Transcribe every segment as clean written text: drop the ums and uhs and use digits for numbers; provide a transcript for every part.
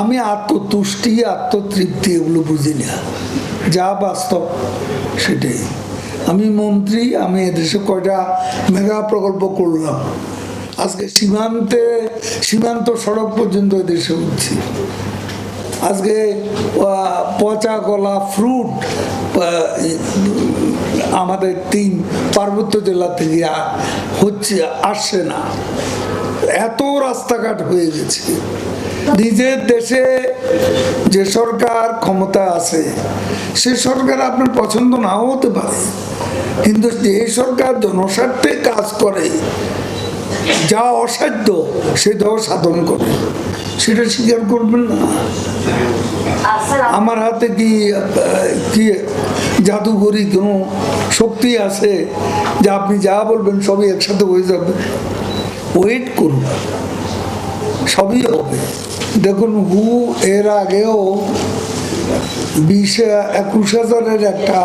আমি আত্মতুষ্টি আত্মতৃপ্তি এগুলো বুঝি না, যা বাস্তব সেটাই। আমি মন্ত্রী, আমি এদেশে কয়টা মেগা প্রকল্প করলাম, আজকে সীমান্ত সড়ক পর্যন্ত এদেশে উঠছি। আজকে পচা কলা ফ্রুট আমাদের 3 পার্বত্য জেলা থেকে আসছে না, এত রাস্তাঘাট হয়ে গেছে। নিজের দেশে যে সরকার ক্ষমতা আছে সে সরকার আপনার পছন্দ নাও হতে পারে, কিন্তু যে সরকার জনস্বার্থে কাজ করে, যা অসাধ্য সেটাও সাধন করে, সেটা স্বীকার করবেন না। আমার হাতে কি জাদুঘরি কোনো শক্তি আছে যে আপনি যা বলবেন সবই একসাথে হয়ে যাবে? ওয়েট করুন, সবই হবে। দেখুন, এর আগেও 20-21,000-এর একটা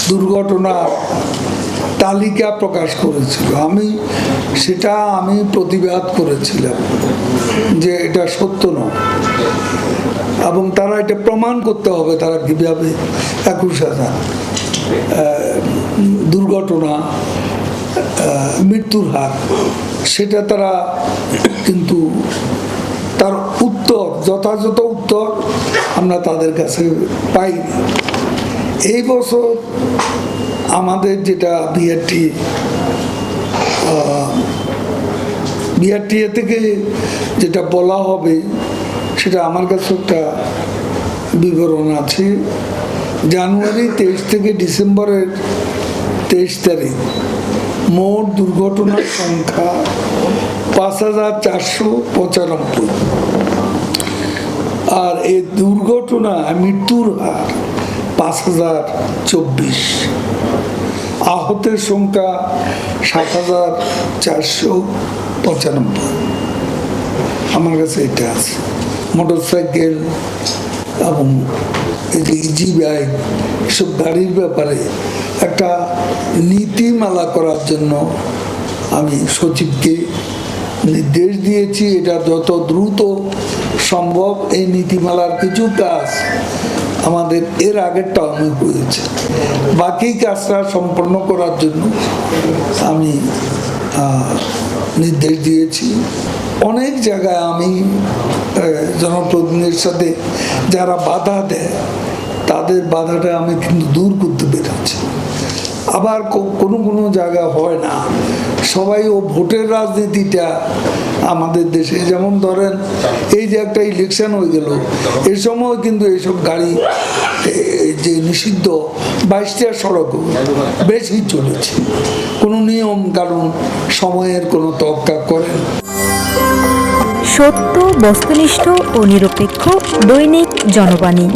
দুর্ঘটনার তালিকা প্রকাশ করেছিল। সেটা আমি প্রতিবাদ করেছিলাম যে এটা সত্য নয়, এবং তারা এটা প্রমাণ করতে হবে তারা কিভাবে 21,000 দুর্ঘটনা মৃত্যুর হার, সেটা তারা কিন্তু তার যথাযথ উত্তর আমরা তাদের কাছে পাইনি। এই বছর আমাদের যেটা বিআরটিএ থেকে যেটা বলা হবে সেটা আমার কাছে একটা বিবরণ আছে। জানুয়ারি 23 থেকে ডিসেম্বরের 23 তারিখ মোট দুর্ঘটনার সংখ্যা 5,495, আর এই দুর্ঘটনা মৃত্যুর হার 5,024, আহতের সংখ্যা 7,495। আমার কাছে এটা আছে। মোটরসাইকেল এবং ইজি বাইক এসব গাড়ির ব্যাপারে একটা নীতিমালা করার জন্য আমি সচিবকে নির্দেশ দিয়েছি। এটা যত দ্রুত সম্ভব এই নীতিমালার কিছু কাজ আমাদের এর আগের টার্মে হয়েছে, বাকি কাজটা সম্পন্ন করার জন্য আমি নির্দেশ দিয়েছি। অনেক জায়গায় আমি জনপ্রতিনিধির সাথে যারা বাধা দেয় তাদের বাধাটা আমি কিন্তু দূর করতে পেরেছি। আবার কোনো জায়গা হয় না, সবাই ভোটের রাজনীতিটা আমাদের দেশে, যেমন ধরেন এই যে একটা ইলেকশন হয়ে গেল, এই সময় কিন্তু এইসব গাড়ি যে নিষিদ্ধ 22টা সড়ক বেশি চলেছে, কোনো নিয়ম কারণ সময়ের কোনো তোয়াক্কা করেন। সত্য, বস্তুনিষ্ঠ ও নিরপেক্ষ দৈনিক জনবাণী।